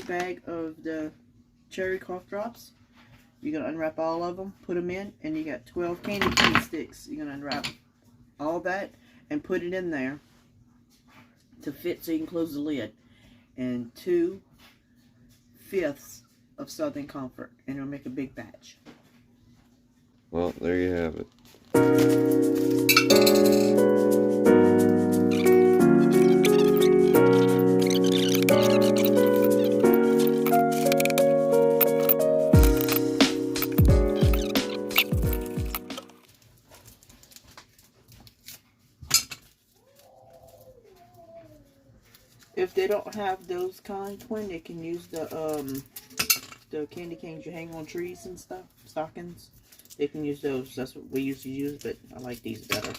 bag of the cherry cough drops. You're going to unwrap all of them, put them in, and you got 12 candy cane sticks. You're going to unwrap all that and put it in there to fit so you can close the lid. And 2/5 of Southern Comfort, and it'll make a big batch. Well, there you have it. If they don't have those kind, twin, they can use the candy canes you hang on trees and stuff, stockings. They can use those. That's what we used to use, but I like these better.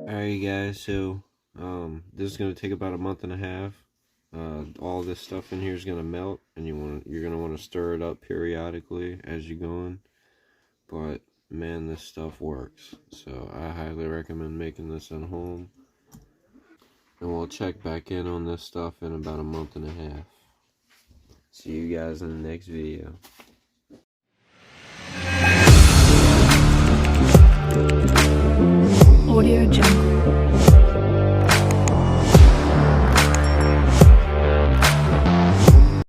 Alright guys, so this is gonna take about a month and a half. All this stuff in here is gonna melt, and you're gonna want to stir it up periodically as you're going. But man, this stuff works, so I highly recommend making this at home. And we'll check back in on this stuff in about a month and a half. See you guys in the next video. Audio Jungle.